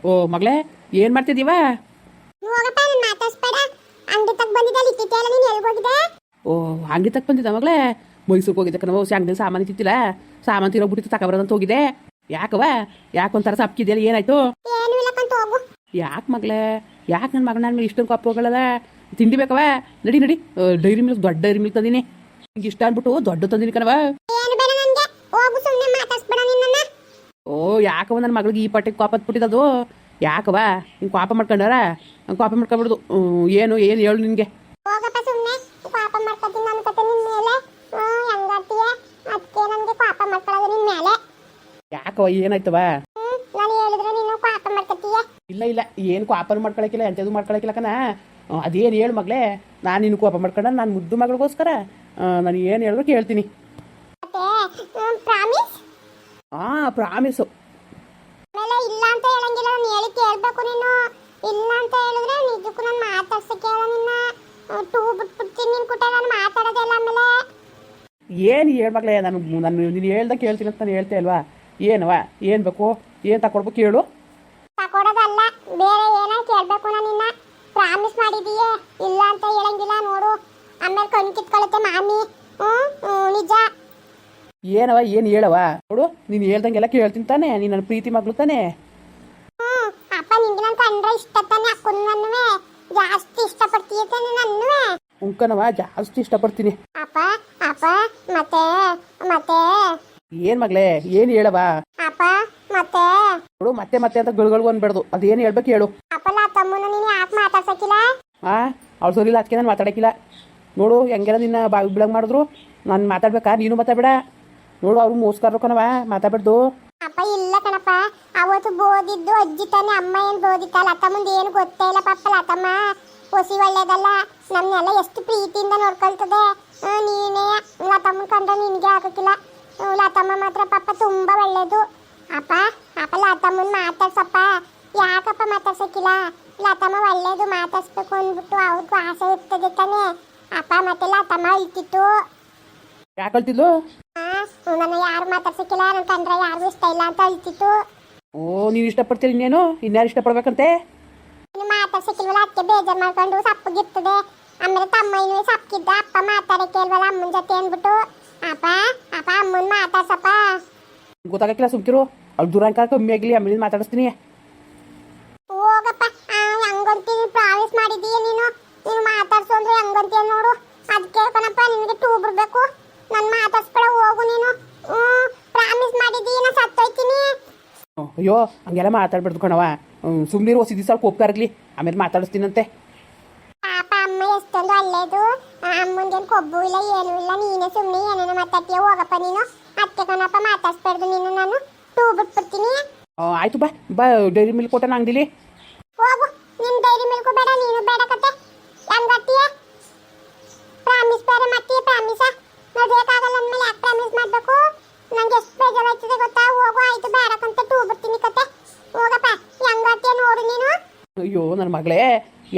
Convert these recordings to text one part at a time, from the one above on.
ಓ ಮಗಳೇ ಏನು ಮಾಡ್ತಿದ್ದೀವ? ಹೋಗಪ್ಪ ನಾನು ಮಾತಾಡ್ಸ್ಬೇಡ. ಅಂಗಡಿ ತಗ ಬಂದಿದ್ದಲ್ಲ ಇತ್ತಿತ್ತಲ್ಲ ನೀನು ಎಲ್ಲಿಗೆ ಹೋಗಿದ್ದೆ? ಓ ಅಂಗಡಿ ತಕ್ಕ ಬಂದಿದ್ದ ಮಗಳೇ? ಮೈಸೂರಿಗೆ ಹೋಗಿದ್ದೆ ಕಣವ. ಅಂಗಡಿ ಸಾಮಾನು ಇತ್ತಿತ್ತಿಲ್ಲ, ಸಾಮಾನು ತಿರೋಗ್ಬಿಟ್ಟಿತ್ತು, ತಗೊಬರೋದಂತ ಹೋಗಿದ್ದೆ. ಯಾಕವ? ಯಾಕೊಂಥರ ಸಪ್ಕಿದೆಯಲ್ಲ, ಏನಾಯ್ತು? ಏನು ಇಲ್ಲಕ್ಕಂತ ಹೋಗು. ಯಾಕೆ ಮಗಳೇ? ಯಾಕೆ ನನ್ನ ಮಗನ ಮೇಲೆ ಇಷ್ಟೊಂದು ಕಪ್ಪು ಹೋಗಳದ? ತಿಂಡಿ ಬೇಕವ? ನಡಿ ನಡಿ, ಡೈರಿ ಮಿಲ್ಕ್, ದೊಡ್ಡ ಡೈರಿ ಮಿಲ್ಕ್ ತಂದಿನಿ. ನಿಂಗೆ ಇಷ್ಟ ಅಂದ್ಬಿಟ್ಟು ದೊಡ್ಡ ತಂದಿನಿ ಕಣವ. ಏನು ಬೇಡ ನನಗೆ, ಹೋಗು, ಸುಮ್ಮನೆ ಮಾತಾಡ್ಸ್ಬೇಡ ನಿನ್ನನ್ನ. ಓ ಯಾಕವ ನನ್ನ ಮಗಳಿಗೆ ಈ ಪಟ್ಟಿಗೆ ಕಾಪ ಹತ್ಬಿಟ್ಟಿದ್ದದು? ಯಾಕವ ಹಿಂಗೆ ಕಾಪ ಮಾಡ್ಕೊಂಡಾರ? ಕಾಪ ಮಾಡ್ಕೊಂಬಿಡ್ದು. ಏನು ಏನು ಹೇಳು ನಿನಗೆ? ಹೋಗಪ್ಪ ಸುಮ್ಮನೆ, ಪಾಪ ಮಾಡ್ಕೊತೀನಿ ನನ್ನ ಕತೆ ನಿನ್ನ ಮೇಲೆ. ಹೆಂಗಾಡ್ತೀಯ? ಅದಕ್ಕೆ ನನಗೆ ಪಾಪ ಮಾಡ್ಕೊಳ್ಳೋದು ನಿನ್ನ ಮೇಲೆ. ಯಾಕವ ಏನಾಯ್ತವ? ನಾನು ಹೇಳಿದ್ರೆ ನೀನು ಪಾಪ ಮಾಡ್ಕೊತೀಯ? ಇಲ್ಲ ಇಲ್ಲ, ಏನು ಕಾಪನ ಮಾಡ್ಕೊಳಕಿಲ್ಲ, ಎಂಥದ್ದು ಮಾಡ್ಕೊಳಕಿಲ್ಲ ಕಣ. ಅದೇನು ಹೇಳು ಮಗಳೇ, ನಾನು ನಿನ್ನ ಕೋಪ ಮಾಡ್ಕೊಂಡ ನಾನು ಮುದ್ದು ಮಗಳಿಗೋಸ್ಕರ ನಾನು ಏನು ಹೇಳ್ಬೇಕು ಹೇಳ್ತೀನಿ. ಮತ್ತೆ ಪ್ರಾಮಿಸ್? ಹಾಂ ಪ್ರಾಮಿಸು. ಆಮೇಲೆ ಇಲ್ಲ ಅಂತ ಹೇಳಂಗಿಲ್ಲ, ನಾನು ಹೇಳಿ ಕೇಳಬೇಕು ನೀನು. ಇಲ್ಲ ಅಂತ ಹೇಳಿದ್ರೆ ನಿಜಕ್ಕೂ ನಾನು ಮಾತಾಡ್ಸಕ್ಕೆ ಹೇಳ ನಿನ್ನ ಟೂ ಬಿಟ್ಬಿಡ್ತೀನಿ. ನಿನ್ನ ಕುಟ ನಾನು ಮಾತಾಡೋದಿಲ್ಲ. ಆಮೇಲೆ ಏನು ಹೇಳು ಮಗಳೇ, ನೀನು ಹೇಳ್ದಾಗ ಕೇಳ್ತೀನಿ ಅಂತ ನಾನು ಹೇಳ್ತೇ ಅಲ್ವಾ? ಏನವ ಏನು ಬೇಕು, ಏನು ತಗೊಡ್ಬೇಕು ಹೇಳು. ತಕೊಡೋದಲ್ಲ, ಬೇರೆ ಏನೋ ಕೇಳಬೇಕು. ನಾನು ನಿನ್ನ ಪ್ರಾಮಿಸ್ ಮಾಡಿದೀಯೇ, ಇಲ್ಲ ಅಂತ ಹೇಳಂಗಿಲ್ಲ ನೋಡು. ಆಮೇಲೆ ಕಣ್ ಕಿತ್ಕೊಳ್ಳುತ್ತೆ ಮಾಮಿ. ನಿಜ. ಏನವ ಏನು ಹೇಳವ? ನೋಡು, ನೀನು ಹೇಳ್ದಂಗೆಲ್ಲ ಕೇಳ್ತೀನಿ ತಾನೆ? ನೀನು ನನ್ನ ಪ್ರೀತಿ ಮಗಳು ತಾನೆ? ಅಪ್ಪ ನಿಂಗೆ ನಾನು ಕಂಡ್ರೆ ಇಷ್ಟ ತಾನೆ? ಅಕ್ಕನ ನನ್ನುವೆ ಜಾಸ್ತಿ ಇಷ್ಟಪಡ್ತೀಯ ತಾನೆ ನನ್ನುವೆ? ಉಂಕನವ ಜಾಸ್ತಿ ಇಷ್ಟಪಡ್ತೀನಿ. ಅಪ್ಪ ಅಪ್ಪ ಮತ್ತೆ ಮತ್ತೆ ಏನು ಮಗಳೇ ಏನು ಹೇಳವ? ಅಪ್ಪ ಮತ್ತೆ ನೋಡು, ಮತ್ತೆ ಮತ್ತೆ ಅಂತ ಗಳು ಅನ್ಬೇಡ್ದು. ಅದೇನು ಹೇಳ್ಬೇಕು ಹೇಳು. ಅಪ್ಪಲ್ಲ ತಮ್ಮನ ನೀನು ಯಾಕೆ ಮಾತಾಡ್ಸಕ್ಕಿಲ್ಲ? ಅವ್ಳು ಸರಿಲ್ಲ, ಅದಕ್ಕೆ ನಾನು ಮಾತಾಡೋಕ್ಕಿಲ್ಲ. ನೋಡು ಹೆಂಗೆಲ್ಲ ನಿನ್ನ ಬಾವಿ ಬಿಳಂಗ್ ಮಾಡಿದ್ರು, ನಾನು ಮಾತಾಡ್ಬೇಕಾ? ನೀನು ಮಾತಾಡಬೇಡ. ನೋಡು ಅವ್ರು ಮೋಸ್ಕರ ಕಣವ, ಮಾತಾಡ್ಬಾರ್ದು. ಅಪ್ಪ ಇಲ್ಲ ಕಣಪ್ಪ, ಅವತ್ತು ಬೋದಿದ್ದು ಅಜ್ಜಿ ತಾನೆ. ಅಮ್ಮ ಏನು ಬೋದಿತ್ತ? ಲತಾ ಮುಂದೆ ಏನು ಗೊತ್ತೇ ಇಲ್ಲ ಪಾಪ. ಲತಮ್ಮ ಹೊಸಿ ಒಳ್ಳೇದಲ್ಲ, ನಮ್ಮನ್ನೆಲ್ಲ ಎಷ್ಟು ಪ್ರೀತಿಯಿಂದ ನೋಡ್ಕೊಳ್ತದೆ. ನೀನೇ ಲತಮ್ಮನ ಕಂಡ್ರೆ ನಿನಗೆ ಆಗಕ್ಕಿಲ್ಲ. ಲತಮ್ಮ ಮಾತ್ರ ಪಾಪ ತುಂಬ ಒಳ್ಳೇದು. ಅಪ್ಪ ಅಪ್ಪ ಲತಮ್ಮನ ಮಾತಾಡ್ಸಪ್ಪ. ಯಾಕಪ್ಪ ಮಾತಾಡ್ಸಕ್ಕಿಲ್ಲ? ಲತಮ್ಮ ಒಳ್ಳೇದು, ಮಾತಾಡ್ಸ್ಬೇಕು ಅಂದ್ಬಿಟ್ಟು ಅವ್ರಿಗೂ ಆಸೆ ಇರ್ತದೆ ತಾನೆ. ಅಪ್ಪ ಮತ್ತೆ ಲತಮ್ಮ ಅಳ್ತಿತ್ತು. ಯಾಕೆ ಅಳ್ತಿದ್ಲು? ನನ್ನ ಯಾರು ಮಾತಾಡ್ಸಕ್ಕಿಲ್ಲ, ನನ್ನ ಕಂಡ್ರೆ ಯಾರಿಗೂ ಇಷ್ಟ ಇಲ್ಲ ಅಂತ ಅಳ್ತಿತ್ತು. ಓ ನೀನು ಇಷ್ಟಪಡ್ತೀರಿ, ಇನ್ನೇನು ಇನ್ಯಾರು ಇಷ್ಟಪಡ್ಬೇಕಂತೆ? ನೀನು ಮಾತಾಡ್ಸಕ್ಕಿಲ್ವಲ್ಲ, ಅದಕ್ಕೆ ಬೇಜಾರು ಮಾಡ್ಕೊಂಡು ಸಪ್ಪಗಿರ್ತದೆ. ಆಮೇಲೆ ತಮ್ಮ ಇನ್ನೂ ಸಪ್ಪಗಿದ್ದ. ಅಪ್ಪ ಮಾತಾಡಕ್ಕೆ ಇಲ್ವಲ್ಲ ಅಮ್ಮನ ಜೊತೆ ಅಂದ್ಬಿಟ್ಟು. ಅಪ್ಪ ಅಪ್ಪ ಅಮ್ಮನ ಮಾತಾಡ್ಸಪ್ಪ. ಗೊತ್ತಾಗಕ್ಕಿಲ್ಲ, ಸುಮ್ಕಿರು. ಅವ್ಳು ದೂರಂಕ ಕಮ್ಮಿ ಆಗಲಿ, ಆಮೇಲೆ ಮಾತಾಡಿಸ್ತೀನಿ. ಹೋಗಪ್ಪ, ಹಂಗಂತೀನಿ ಪ್ರಾಮಿಸ್ ಮಾಡಿದೀಯ ನೀನು. ನೀನು ಮಾತಾಡ್ಸು ಅಂದ್ರೆ ಹಂಗಂತೀಯ ನೋಡು. ಅದಕ್ಕೆ ಕಣಪ್ಪ ನಿನಗೆ ಟೂ ಬಿಡ್ಬೇಕು. ನಾನು ಮಾತಾಡ್ಸ್ಬೇಡ, ಹೋಗು ನೀನು. ಪ್ರಾಮಿಸ್ ಮಾಡಿದೀಯ, ನಾನು ಸತ್ತೋಯ್ತೀನಿ. ಅಯ್ಯೋ ಹಂಗೆಲ್ಲ ಮಾತಾಡ್ಬಿಡ್ದು ಕಣವ. ಸುಮ್ಮನಿರು, ಹೊಸ ದಿವಸ ಕೋಪ್ಕಾರಗ್ಲಿ, ಆಮೇಲೆ ಮಾತಾಡಿಸ್ತೀನಂತೆ. ಪಾಪ ಅಮ್ಮ ಎಷ್ಟೊಂದು ಒಳ್ಳೇದು. ಅಮ್ಮಂಗೇನು ಕೊಬ್ಬು ಇಲ್ಲ, ಏನೂ ಇಲ್ಲ. ನೀನೇ ಸುಮ್ಮನೆ ಏನೇನೋ ಮಾತಾಡ್ತೀಯ. ಹೋಗಪ್ಪ ನೀನು. ಅದಕ್ಕೆ ಕಣಪ್ಪ ಮಾತಾಡ್ಸ್ಬಾರ್ದು ನೀನು. ನಾನು ಟೂ ಬಿಟ್ಬಿಡ್ತೀನಿ. ಆಯ್ತು ಬಾ ಬಾ, ಡೈರಿ ಮಿಲ್ಕ್ ಕೊಟ್ಟನ ಅಂಗಡಿಲಿ. ಹೋಗು, ನಿನ್ ಡೈರಿ ಮಿಲ್ಕು ಬೇಡ, ನೀನು ಬೇಡ ಕತೆ. ಹೆಂಗತ್ತೀಯ? ಪ್ರಾಮಿಸ್ ಬೇರೆ ಮಾಡ್ತೀಯ? ಪ್ರಾಮಿಸ ನೋಡ್ಬೇಕಾಗಲ್ಲ ಅಂದ್ಮೇಲೆ ಯಾಕೆ ಪ್ರಾಮಿಸ್ ಮಾಡಬೇಕು? ನಂಗೆ ಎಷ್ಟು ಬೇಜಾರಾಯ್ತದೆ ಗೊತ್ತಾ? ಹೋಗು, ಆಯ್ತು ಬೇಡಕ್ಕಂತ ಟೂ ಬಿಡ್ತೀನಿ ಕತೆ. ಹೋಗಪ್ಪ, ಹೆಂಗತ್ತೀಯ ನೋಡು ನೀನು. ಅಯ್ಯೋ ನನ್ನ ಮಗಳೇ,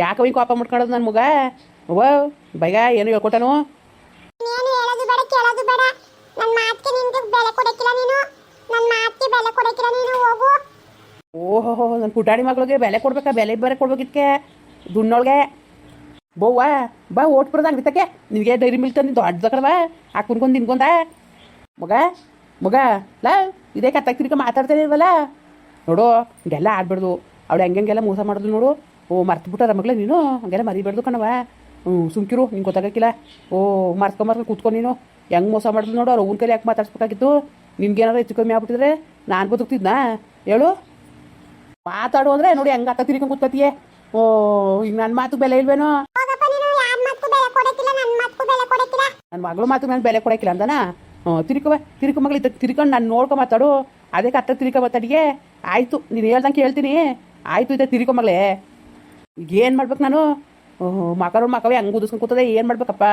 ಯಾಕೆ ಹಿಂಗೆ ಕೋಪ ಮಾಡ್ಕೊಳ್ಳೋದು ನನ್ನ ಮಗ? ಅವ್ವ ಬೈಗ ಏನು ಹೇಳ್ಕೊಟ್ಟನು? ಏನು ಹೇಳೋದು ಬೇಡ, ಕೇಳೋದು ಬೇಡ. ನನ್ನ ಮಾತಿಗೆ ನಿನ್ಗೆ ಬೆಲೆ ಕೊಡಕ್ಕಿಲ್ಲ ನೀನು. ನನ್ನ ಮಾತಿಗೆ ಬೆಲೆ ಕೊಡಕ್ಕಿಲ್ಲ ನೀನು. ಹೋಗು. ಓಹೋ, ನನ್ನ ಪುಟಾಣಿ ಮಗಳಿಗೆ ಬೆಲೆ ಕೊಡ್ಬೇಕಾ? ಬೆಲೆ ಬೇರೆ ಕೊಡ್ಬೇಕಿದ್ಕೆ ದುಣ್ಣೊಳಗೆ. ಬೋವ್ವ ಬಾ, ಓಟ್ ಬರೋದು ಅಂಗಡಿತಕ್ಕೆ. ನಿನಗೆ ಡೈರಿ ಮಿಲ್ಕ್ ತಂದು ದೊಡ್ಡ ತಕಡವ ಹಾಕೊಂಡ್ಕೊಂಡು ನಿನ್ಕೊಂದ ಮಗ. ಮಗ ಲಾ, ಇದೇ ಕತ್ತಾಗ್ತಿರಿಕ ಮಾತಾಡ್ತಾನೆ ಇಲ್ವಲ್ಲ? ನೋಡು ಹಿಂಗೆಲ್ಲ ಆಡ್ಬಾರ್ದು. ಅವಳು ಹೆಂಗೆಲ್ಲ ಮೋಸ ಮಾಡಿದ್ಲು ನೋಡು. ಓ ಮರ್ತ್ಬಿಟ್ಟಾರ ಮಗಳೇ ನೀನು, ಹಂಗೆಲ್ಲ ಮರಿಬಾರ್ದು ಕಣವ. ಸುಮ್ಕಿರು, ನಿಂಗೆ ಗೊತ್ತಾಗಕ್ಕಿಲ್ಲ. ಓ ಮರ್ತ್ಕೊಂಬರ್ಕೊಂಡು ಕೂತ್ಕೊಂಡು ನೀನು ಹೆಂಗೆ ಮೋಸ ಮಾಡಿದ್ಲು ನೋಡು. ಅವ್ರು ಅವ್ನ ಕೈಲಿ ಯಾಕೆ ಮಾತಾಡ್ಸ್ಬೇಕಾಗಿತ್ತು? ನಿನ್ಗೇನಾದ್ರು ಹೆಚ್ಚು ಕಮ್ಮಿ ಆಗ್ಬಿಟ್ಟಿದ್ರೆ ನಾನು ಬದುಕ್ತಿದ್ನಾ ಹೇಳು? ಮಾತಾಡು ಅಂದರೆ ನೋಡಿ ಹೆಂಗೆ ಅತ್ತ ತಿರ್ಕೊಂಡು ಕೂತ್ಕೊತೀಯೇ. ಓ ಈಗ ನನ್ನ ಮಾತು ಬೆಲೆ ಇಲ್ವೇನೋ? ನನ್ನ ಮಗಳು ಮಾತು ನಾನು ಬೆಲೆ ಕೊಡೋಕ್ಕಿಲ್ಲ ಅಂದನ? ತಿರ್ಕೊ ಮಗಳು ತಿರ್ಕೊಂಡು ನಾನು ನೋಡ್ಕೊ ಮಾತಾಡು. ಅದಕ್ಕೆ ಅತ್ತ ತಿರ್ಕೊ ಮಾತಾಡಿಗೆ. ಆಯಿತು, ನೀನು ಹೇಳ್ದಂಗೆ ಕೇಳ್ತೀನಿ. ಆಯಿತು, ಇದೆ ತಿರ್ಕೊ ಮಗಳೇ. ಈಗ ಏನು ಮಾಡ್ಬೇಕು ನಾನು? ಮಕ್ಕವೇ ಹಂಗೆ ಉದಿಸ್ಕೊಂಡು ಕೂತದೆ. ಏನು ಮಾಡ್ಬೇಕಪ್ಪ?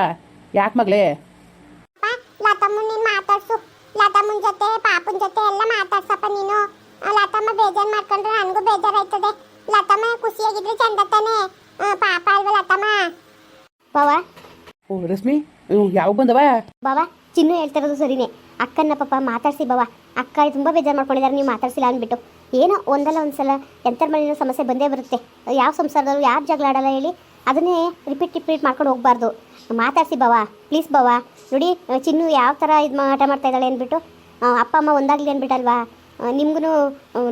ಯಾಕೆ ಮಗಳೇ? ಲತಮ್ಮನ್ ನೀನು ಮಾತಾಡ್ಸು. ಲತಮ್ಮನ ಜೊತೆ ಪಾಪನ ಜೊತೆ ಎಲ್ಲ ಮಾತಾಡ್ಸಪ್ಪ ನೀನು. ಲತಮ್ಮ ಬೇಜಾರು ಮಾಡ್ಕೊಂಡ್ರೆ ನನಗೂ ಬೇಜಾರಾಯ್ತದೆ. ಲತಮ್ಮ ಖುಷಿಯಾಗಿದ್ರೆ ಚಂದ ತಾನೆ. ಪಾಪ ಅಲ್ವ ಲತಮ್ಮ? ಬಾವಾ. ಓ ರಶ್ಮಿ, ಯಾವಾಗ ಬಂದವ? ಬಾವಾ, ಚಿನ್ನು ಹೇಳ್ತಿರೋದು ಸರಿನೇ. ಅಕ್ಕನ ಪಾಪ ಮಾತಾಡ್ಸಿ ಬಾವಾ. ಅಕ್ಕ ತುಂಬ ಬೇಜಾರು ಮಾಡ್ಕೊಂಡಿದ್ದಾರೆ ನೀವು ಮಾತಾಡ್ಸಿಲ್ಲ ಅಂದ್ಬಿಟ್ಟು. ಏನೋ ಒಂದಲ್ಲ ಒಂದು ಸಲ ಎಂಥರ ಮನೇನೋ ಸಮಸ್ಯೆ ಬಂದೇ ಬರುತ್ತೆ. ಯಾವ ಸಂಸಾರದವರು ಯಾರು ಜಗಳ ಆಡಲ್ಲ ಹೇಳಿ? ಅದನ್ನೇ ರಿಪೀಟ್ ಮಾಡ್ಕೊಂಡು ಹೋಗಬಾರ್ದು. ಮಾತಾಡಿಸಿ ಬಾವ, ಪ್ಲೀಸ್ ಬಾವ. ನೋಡಿ ಚಿನ್ನು ಯಾವ ಥರ ಇದು ಆಟ ಮಾಡ್ತಾ ಇದ್ದಾಳೆ ಅಂದ್ಬಿಟ್ಟು ಅಪ್ಪ ಅಮ್ಮ ಒಂದಾಗಲಿ ಅಂದ್ಬಿಟ್ಟಲ್ವಾ? ನಿಮ್ಗೂ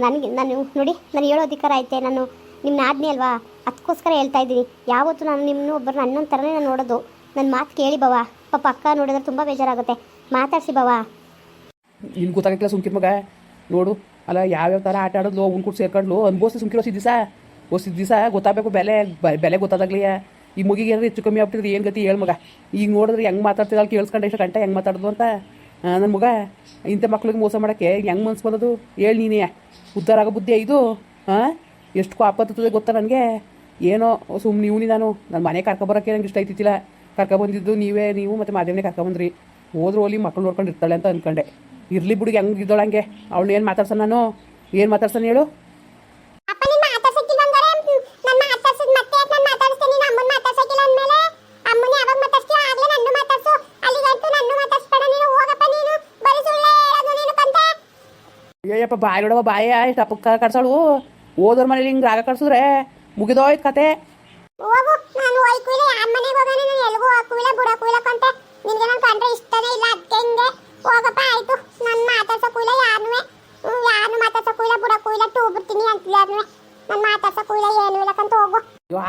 ನಾನು ನೋಡಿ, ನಾನು ಹೇಳೋ ಅಧಿಕಾರ ಐತೆ. ನಾನು ನಿಮ್ಮ ಆಜ್ಞೆ ಅಲ್ವಾ, ಅದಕ್ಕೋಸ್ಕರ ಹೇಳ್ತಾ ಇದ್ದೀನಿ. ಯಾವತ್ತೂ ನಾನು ನಿಮ್ಮನ್ನು ಒಬ್ಬರನ್ನ ಅನ್ನೊಂದು ಥರನೇ ನಾನು ನೋಡೋದು. ನನ್ನ ಮಾತು ಕೇಳಿ ಬಾವ. ಪಾಪ ಅಕ್ಕ ನೋಡಿದ್ರೆ ತುಂಬ ಬೇಜಾರಾಗುತ್ತೆ. ಮಾತಾಡಿಸಿ ಬಾವ. ನಿನ್ಗೆ ಗೊತ್ತಾಗಕ್ಕಿಲ್ಲ ಸುಮ್ಕಿರ್ ಮಗ. ನೋಡು ಅಲ್ಲ, ಯಾವ್ಯಾವ ಥರ ಆಟ ಆಡೋದು ಅವ್ನು ಕೂಡ ಸೇರ್ಕೊಂಡ್ಲು ಅನ್ಬೋಸಿ ಸುಮ್ಕಿರೋ ದಿವಸ ಗೊತ್ತಾಗಬೇಕು ಬೆಲೆ ಗೊತ್ತಾದಾಗ್ಲಿಯ. ಈ ಮುಗಿಗೆ ಏನಾದ್ರು ಹೆಚ್ಚು ಕಮ್ಮಿ ಆಗ್ಬಿಟ್ಟಿದ್ರೆ ಏನು ಗತಿ ಹೇಳು ಮಗ. ಈಗ ನೋಡಿದ್ರೆ ಹೆಂಗೆ ಮಾತಾಡ್ತಿದ್ದ ಕೇಳಿಸ್ಕೊಂಡೆ ಇಷ್ಟು ಗಂಟೆ ಹೆಂಗೆ ಮಾತಾಡೋದು ಅಂತ. ನನ್ನ ಮಗ ಇಂಥ ಮಕ್ಳಿಗೆ ಮೋಸ ಮಾಡೋಕ್ಕೆ ಹೆಂಗೆ ಮನ್ಸು ಬಂದದು ಹೇಳಿ ನೀನೇ? ಉದ್ಧಾರ ಆಗೋ ಬುದ್ಧಿ ಇದು. ಎಷ್ಟು ಆಪತ್ತುತ್ತದೆ ಗೊತ್ತಾ ನನಗೆ. ಏನೋ ಸುಮ್ಮನೆ ಇವನಿ ನಾನು ನನ್ನ ಮನೆ ಕರ್ಕೊಬರೋಕ್ಕೆ ನಂಗೆ ಇಷ್ಟ ಐತಿಲ್ಲ. ಕರ್ಕೊಬಂದಿದ್ದು ನೀವು ಮತ್ತು ಮಾದೇವನೇ ಕರ್ಕೊಬಂದ್ರಿ. ಹೋದ್ರು ಹೋಲಿ ಮಕ್ಳು ನೋಡ್ಕೊಂಡು ಇರ್ತಾಳೆ ಅಂತ ಅಂದ್ಕೊಂಡೆ. ಇರ್ಲಿ ಬಿಡಿಗೆ ಹೆಂಗೆ ಇದ್ದೋಳ ಹಂಗೆ. ಅವಳು ಏನು ಮಾತಾಡ್ಸೋಣ ನಾನು? ಏನು ಮಾತಾಡ್ಸೋಣ ಹೇಳು? ಅಯ್ಯಪ್ಪ ಬಾಯ್ ನೋಡವ ಬಾಯ ಎಷ್ಟು ಅಪ್ಪ ಕಡ್ಸೋಳು. ಓದೋರ್ ಮನೇಲಿ ಹಿಂಗೆ ರಾಗ ಕಡ್ಸಿದ್ರೆ ಮುಗಿದೋಯ್ತು ಕತೆ.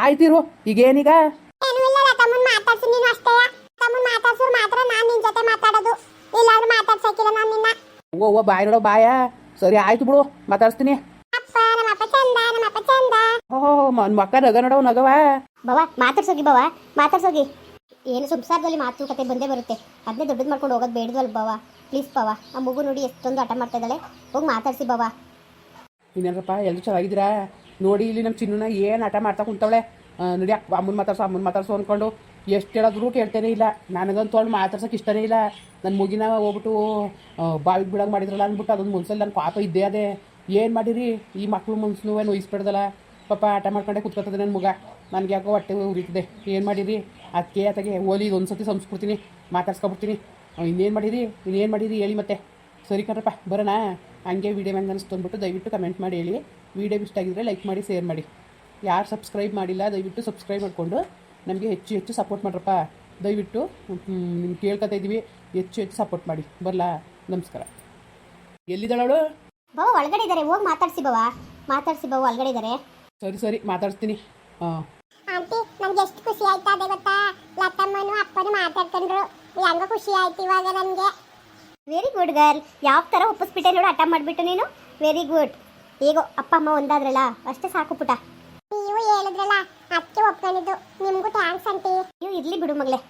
ಆಯ್ತಿರು ಈಗೇನೀಗ? ಓ ಬಾಯ್ ನೋಡೋ ಬಾಯ. ಸರಿ ಆಯ್ತು ಬಿಡು, ಮಾತಾಡ್ಸ್ತೀನಿ. ಓಹೋ ಮಕ್ಕ ನಗ ನೋಡವ್ ನಗವ ಬಾವ. ಮಾತಾಡ್ಸೋಗಿ ಬಾವ, ಮಾತಾಡ್ಸೋಗಿ. ಏನು ಸಂಸಾರದಲ್ಲಿ ಮಾತುಕತೆ ಬಂದೇ ಬರುತ್ತೆ. ಅದನ್ನೇ ದೊಡ್ಡದು ಮಾಡ್ಕೊಂಡು ಹೋಗೋದು ಬೇಡದಲ್ಲ ಬಾವ. ಪ್ಲೀಸ್ ಬಾವ. ಆ ಮಗು ನೋಡಿ ಎಷ್ಟೊಂದು ಆಟ ಮಾಡ್ತಾ ಇದ್ದಾಳೆ. ಹೋಗಿ ಮಾತಾಡ್ಸಿ ಬಾವ. ಇನ್ನೇನಪ್ಪ ಎಲ್ಲರೂ ಚೆನ್ನಾಗಿದ್ದೀರಾ? ನೋಡಿ ಇಲ್ಲಿ ನಮ್ಮ ಚಿನ್ನನ ಏನು ಆಟ ಮಾಡ್ತಾ ಕುಂತವಳೆ. ನೋಡಿ ಅಮ್ಮನ ಮಾತಾಡ್ಸು ಅಂದ್ಕೊಂಡು ಎಷ್ಟು ಹೇಳಿದ್ರು ಕೇಳ್ತೇನೆ ಇಲ್ಲ. ನನಗಂತೂ ಅವಳು ಮಾತಾಡ್ಸೋಕೆ ಇಷ್ಟನೇ ಇಲ್ಲ. ನನ್ನ ಮುಗಿನ ಹೋಗ್ಬಿಟ್ಟು ಬಾವಿಗೆ ಬಿಡೋಂಗೆ ಮಾಡಿದ್ರಲ್ಲ ಅಂದ್ಬಿಟ್ಟು ಅದೊಂದು ಮನ್ಸಲ್ಲಿ ನನ್ನ ಪಾಪ ಇದ್ದೇ ಅದೇ. ಏನು ಮಾಡಿರಿ ಈ ಮಕ್ಳು ಮನ್ಸನ್ನು ನೋಯಿಸ್ಬಿಡ್ದಲ್ಲ. ಪಾಪ ಆಟ ಮಾಡ್ಕೊಂಡೆ ಕುತ್ಕೊತದೆ ನನ್ನ ಮಗ. ನನಗೆ ಯಾಕೋ ಹೊಟ್ಟೆ ಉರಿತದೆ. ಏನು ಮಾಡಿರಿ? ಅದಕ್ಕೆ ಆತಗೆ ಓಲಿ ಇದೊಂದು ಸತಿ ಸಂಸ್ಕೃತೀನಿ, ಮಾತಾಡ್ಸ್ಕೊಬಿಡ್ತೀನಿ. ಇನ್ನೇನು ಮಾಡಿರಿ ಹೇಳಿ ಮತ್ತೆ. ಸರಿ ಕಣ್ರಪ್ಪ ಬರೋಣ. ಹಂಗೆ ವೀಡಿಯೋ ಹೆಂಗೆ ಅನಿಸ್ತು ಅಂದ್ಬಿಟ್ಟು ದಯವಿಟ್ಟು ಕಮೆಂಟ್ ಮಾಡಿ ಹೇಳಿ. ವೀಡಿಯೋ ಇಷ್ಟ ಆಗಿದ್ರೆ ಲೈಕ್ ಮಾಡಿ, ಶೇರ್ ಮಾಡಿ. ಯಾರು ಸಬ್ಸ್ಕ್ರೈಬ್ ಮಾಡಿಲ್ಲ ದಯವಿಟ್ಟು ಸಬ್ಸ್ಕ್ರೈಬ್ ಮಾಡಿಕೊಂಡು ನಮಗೆ ಹೆಚ್ಚು ಸಪೋರ್ಟ್ ಮಾಡ್ರಪ್ಪ. ದಯವಿಟ್ಟು ನಿಮ್ಗೆ ಕೇಳ್ಕೊತಾ ಇದ್ದೀವಿ, ಹೆಚ್ಚು ಸಪೋರ್ಟ್ ಮಾಡಿ. ಬರಲಾ? ನಮಸ್ಕಾರ. ಎಲ್ಲಿದ್ದಾಳವಳು? ಬಾವ ಒಳಗಡೆ ಇದ್ದಾರೆ. ಹೋಗಿ ಮಾತಾಡ್ಸಿ ಬಾವ. ಒಳಗಡೆ ಇದ್ದಾರೆ. ಸರಿ ಮಾತಾಡ್ಸ್ತೀನಿ. ಆಂಟಿ ನನಗೆ ಎಷ್ಟು ಖುಷಿ ಆಯ್ತಾ ಅದೇ ಗೊತ್ತಾ? ಲತಮ್ಮನು ಅಪ್ಪನು ಮಾತಾಡ್ಕೊಂಡ್ರು. ಹೆಂಗ ಖುಷಿ ಆಯ್ತು ಇವಾಗ ನನಗೆ. Very good girl. ಯಾವ ಥರ ಒಪ್ಪಿಸ್ಬಿಟ್ಟೆ ನೋಡು, ಆಟ ಮಾಡಿಬಿಟ್ಟು ನೀನು. Very good. ಹೇಗೋ ಅಪ್ಪ ಅಮ್ಮ ಒಂದಾದ್ರಲ್ಲ ಅಷ್ಟೇ ಸಾಕು ಪುಟ. ನೀವು ಹೇಳಿದ್ರಲ್ಲ ಅದಕ್ಕೆ ಒಪ್ಕೊಂಡಿದ್ದು. ನಿಮಗೂ ಥ್ಯಾಂಕ್ಸ್ ಆಂಟಿ. ನೀವು ಇರಲಿ ಬಿಡು ಮಗಳೇ.